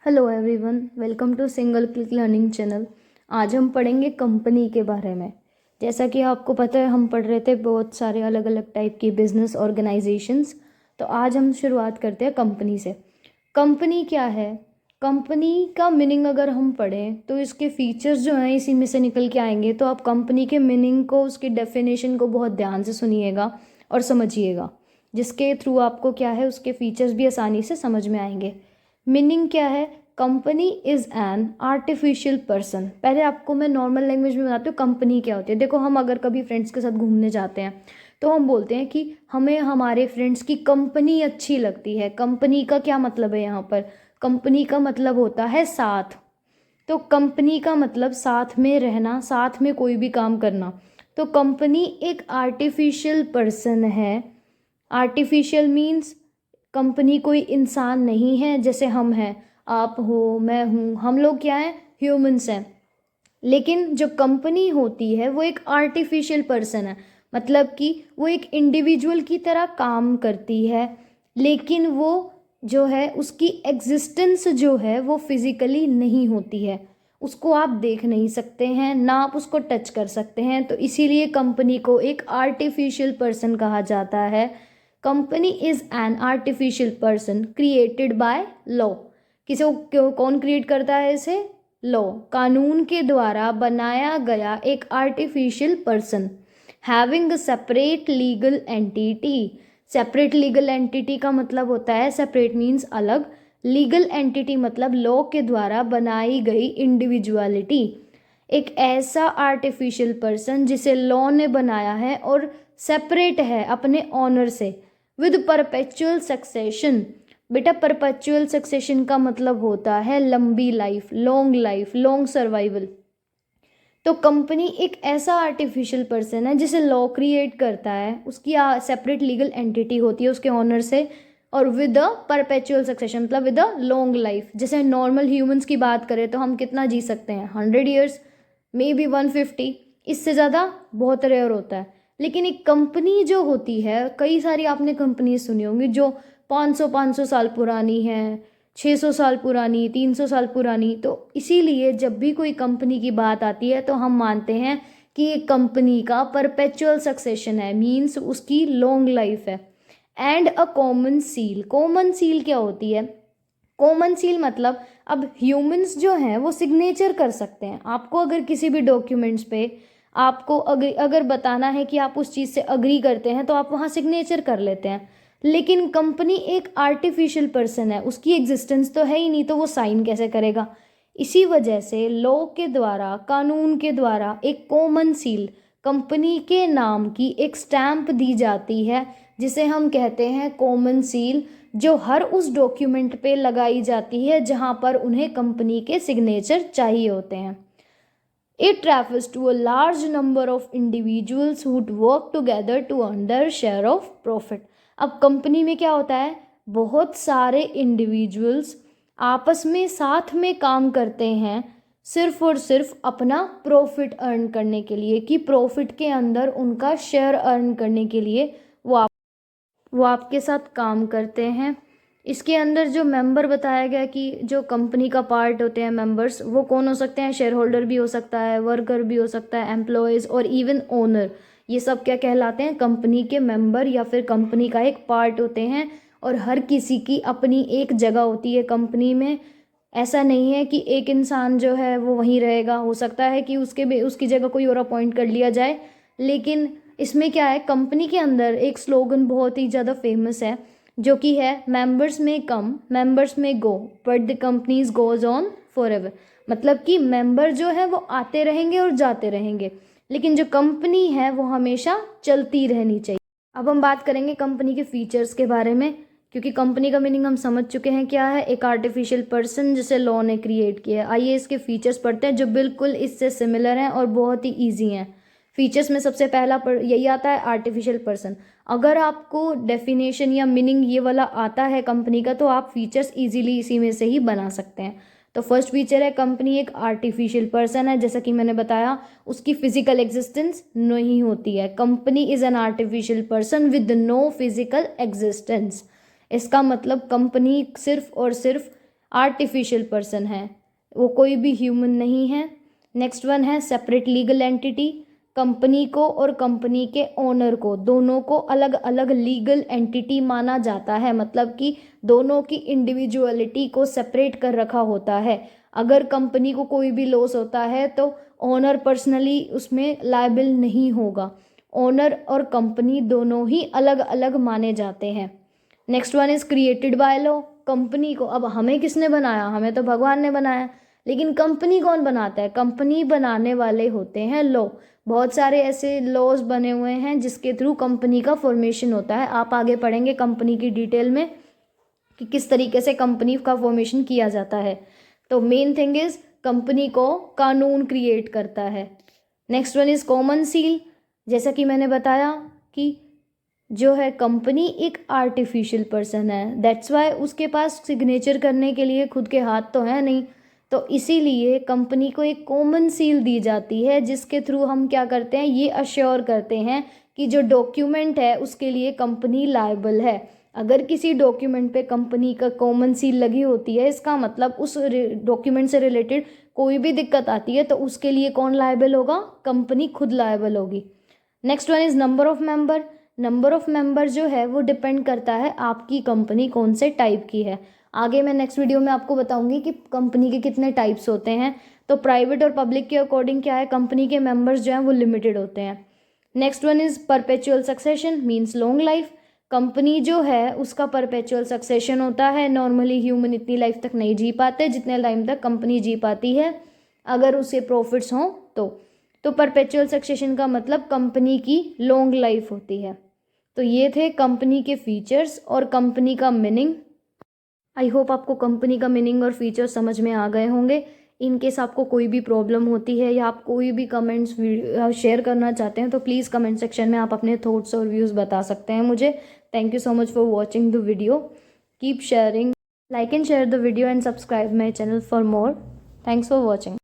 Hello everyone, welcome to single click learning channel. आज हम पढ़ेंगे कंपनी के बारे में। जैसा कि आपको पता है, हम पढ़ रहे थे बहुत सारे अलग अलग टाइप की बिजनेस ऑर्गेनाइजेशंस। तो आज हम शुरुआत करते हैं कंपनी से। कंपनी क्या है? कंपनी का मीनिंग अगर हम पढ़ें तो इसके फीचर्स जो हैं इसी में से निकल के आएंगे। तो आप कंपनी के मीनिंग को, उसकी डेफिनेशन को बहुत ध्यान से सुनिएगा और समझिएगा, जिसके थ्रू आपको क्या है, उसके फीचर्स भी आसानी से समझ में आएंगे। मीनिंग क्या है? Company is an artificial person. पहले आपको मैं नॉर्मल लैंग्वेज में बताती हूँ कंपनी क्या होती है। देखो, हम अगर कभी फ्रेंड्स के साथ घूमने जाते हैं तो हम बोलते हैं कि हमें हमारे फ्रेंड्स की कंपनी अच्छी लगती है। कंपनी का क्या मतलब है यहाँ पर? कंपनी का मतलब होता है साथ। तो कंपनी का मतलब साथ में रहना, साथ में कोई भी काम करना। तो कंपनी एक आर्टिफिशियल पर्सन है। आर्टिफिशियल मीन्स कंपनी कोई इंसान नहीं है जैसे हम हैं, आप हो, मैं हूँ, हम लोग क्या हैं, ह्यूमंस हैं। लेकिन जो कंपनी होती है वो एक आर्टिफिशियल पर्सन है, मतलब कि वो एक इंडिविजुअल की तरह काम करती है। लेकिन वो जो है, उसकी एग्जिस्टेंस जो है वो फिजिकली नहीं होती है। उसको आप देख नहीं सकते हैं, ना आप उसको टच कर सकते हैं। तो इसीलिए कंपनी को एक आर्टिफिशियल पर्सन कहा जाता है। Company is an artificial person created by law. किसे कौन क्रिएट करता है इसे? लॉ, कानून के द्वारा बनाया गया एक artificial person having a separate legal entity. Separate legal entity का मतलब होता है, सेपरेट मीन्स अलग, लीगल एंटिटी मतलब लॉ के द्वारा बनाई गई इंडिविजुअलिटी। एक ऐसा आर्टिफिशियल पर्सन जिसे लॉ ने बनाया है और सेपरेट है अपने ऑनर से, विद परपेचुअल सक्सेशन। बेटा, परपेचुअल सक्सेशन का मतलब होता है लंबी लाइफ, लॉन्ग सर्वाइवल। तो कंपनी एक ऐसा आर्टिफिशियल पर्सन है जिसे लॉ क्रिएट करता है, उसकी सेपरेट लीगल एंटिटी होती है उसके ऑनर से, और विद अ परपेचुअल सक्सेशन मतलब विद अ लॉन्ग लाइफ। जैसे नॉर्मल ह्यूमंस की बात करें तो हम कितना जी सकते हैं? 100 ईयर्स, मे बी 150, इससे ज़्यादा बहुत रेयर होता है। लेकिन एक कंपनी जो होती है, कई सारी आपने कंपनी सुनी होंगी जो 500 साल पुरानी है, 600 साल पुरानी, 300 साल पुरानी। तो इसीलिए जब भी कोई कंपनी की बात आती है तो हम मानते हैं कि एक कंपनी का परपेचुअल सक्सेशन है, मीन्स उसकी लॉन्ग लाइफ है। And a common seal. Common seal क्या होती है? कॉमन सील मतलब, अब ह्यूमंस जो हैं वो सिग्नेचर कर सकते हैं। आपको अगर किसी भी डॉक्यूमेंट्स पे आपको अगर बताना है कि आप उस चीज़ से अग्री करते हैं तो आप वहाँ सिग्नेचर कर लेते हैं। लेकिन कंपनी एक आर्टिफिशियल पर्सन है, उसकी एग्जिस्टेंस तो है ही नहीं, तो वो साइन कैसे करेगा? इसी वजह से लॉ के द्वारा, कानून के द्वारा एक कॉमन सील, कंपनी के नाम की एक स्टैंप दी जाती है जिसे हम कहते हैं कॉमन सील, जो हर उस डॉक्यूमेंट पे लगाई जाती है जहां पर उन्हें कंपनी के सिग्नेचर चाहिए होते हैं। It refers to a large number of individuals who work together to earn their share of profit. अब कंपनी में क्या होता है? बहुत सारे इंडिविजुअल्स आपस में साथ में काम करते हैं, सिर्फ और सिर्फ अपना प्रॉफिट अर्न करने के लिए, कि प्रॉफिट के अंदर उनका शेयर अर्न करने के लिए वो आपके साथ काम करते हैं। इसके अंदर जो मेंबर बताया गया कि जो कंपनी का पार्ट होते हैं मेंबर्स, वो कौन हो सकते हैं? शेयर होल्डर भी हो सकता है, वर्कर भी हो सकता है, एम्प्लॉयज़ और इवन ओनर। ये सब क्या कहलाते हैं? कंपनी के मेंबर या फिर कंपनी का एक पार्ट होते हैं। और हर किसी की अपनी एक जगह होती है कंपनी में। ऐसा नहीं है कि एक इंसान जो है वो वहीं रहेगा, हो सकता है कि उसकी जगह कोई और अपॉइंट कर लिया जाए। लेकिन इसमें क्या है, कंपनी के अंदर एक स्लोगन बहुत ही ज़्यादा फेमस है, जो कि है मेंबर्स में कम, मेंबर्स में go, but the companies goes on forever. मतलब कि मेंबर जो है वो आते रहेंगे और जाते रहेंगे, लेकिन जो कंपनी है वो हमेशा चलती रहनी चाहिए। अब हम बात करेंगे कंपनी के फीचर्स के बारे में, क्योंकि कंपनी का मीनिंग हम समझ चुके हैं क्या है, एक आर्टिफिशियल पर्सन जिसे लॉ ने क्रिएट किया है। आइए इसके फीचर्स पढ़ते हैं जो बिल्कुल इससे सिमिलर हैं और बहुत ही ईजी हैं। फीचर्स में सबसे पहला यही आता है, आर्टिफिशियल पर्सन। अगर आपको डेफिनेशन या मीनिंग ये वाला आता है कंपनी का, तो आप फीचर्स इजीली इसी में से ही बना सकते हैं। तो फर्स्ट फीचर है, कंपनी एक आर्टिफिशियल पर्सन है। जैसा कि मैंने बताया, उसकी फिजिकल एग्जिस्टेंस नहीं होती है। Company is an artificial person with no physical existence. इसका मतलब कंपनी सिर्फ और सिर्फ आर्टिफिशियल पर्सन है, वो कोई भी ह्यूमन नहीं है। नेक्स्ट वन है सेपरेट लीगल एंटिटी, कंपनी को और कंपनी के ओनर को दोनों को अलग अलग लीगल एंटिटी माना जाता है, मतलब कि दोनों की इंडिविजुअलिटी को सेपरेट कर रखा होता है। अगर कंपनी को कोई भी लॉस होता है तो ओनर पर्सनली उसमें लायबल नहीं होगा। ओनर और कंपनी दोनों ही अलग अलग माने जाते हैं। Next one is created by law, company को अब हमें किसने बनाया, हमें तो भगवान ने बनाया, लेकिन कंपनी कौन बनाता है, कंपनी बनाने वाले होते हैं लॉ। बहुत सारे ऐसे लॉज बने हुए हैं जिसके थ्रू कंपनी का फॉर्मेशन होता है। आप आगे पढ़ेंगे कंपनी की डिटेल में कि किस तरीके से कंपनी का फॉर्मेशन किया जाता है। तो मेन थिंग इज कंपनी को कानून क्रिएट करता है। Next one is common seal, जैसा कि मैंने बताया कि जो है कंपनी एक आर्टिफिशियल पर्सन है, दैट्स वाई उसके पास सिग्नेचर करने के लिए खुद के हाथ तो है नहीं, तो इसीलिए कंपनी को एक कॉमन सील दी जाती है जिसके थ्रू हम क्या करते हैं, ये अश्योर करते हैं कि जो डॉक्यूमेंट है उसके लिए कंपनी लायबल है। अगर किसी डॉक्यूमेंट पे कंपनी का कॉमन सील लगी होती है, इसका मतलब उस डॉक्यूमेंट से रिलेटेड कोई भी दिक्कत आती है तो उसके लिए कौन लायबल होगा, कंपनी खुद लायबल होगी। Next one is number of member, number of member जो है वो डिपेंड करता है आपकी कंपनी कौन से टाइप की है। आगे मैं नेक्स्ट वीडियो में आपको बताऊंगी कि कंपनी के कितने टाइप्स होते हैं। तो प्राइवेट और पब्लिक के अकॉर्डिंग क्या है, कंपनी के मेंबर्स जो हैं वो लिमिटेड होते हैं। Next one is perpetual succession means long life, company जो है उसका परपेचुअल सक्सेशन होता है। नॉर्मली ह्यूमन इतनी लाइफ तक नहीं जी पाते जितने टाइम तक कंपनी जी पाती है, अगर उसे प्रॉफिट्स हों तो परपेचुअल सक्सेशन का मतलब कंपनी की लॉन्ग लाइफ होती है। तो ये थे कंपनी के फीचर्स और कंपनी का मीनिंग। आई होप आपको कंपनी का मीनिंग और फीचर्स समझ में आ गए होंगे। इन केस आपको कोई भी प्रॉब्लम होती है या आप कोई भी कमेंट्स शेयर करना चाहते हैं तो प्लीज़ कमेंट सेक्शन में आप अपने थॉट्स और व्यूज़ बता सकते हैं मुझे। Thank you so much for watching the video, keep sharing, like and share the video and subscribe my channel for more. Thanks for watching.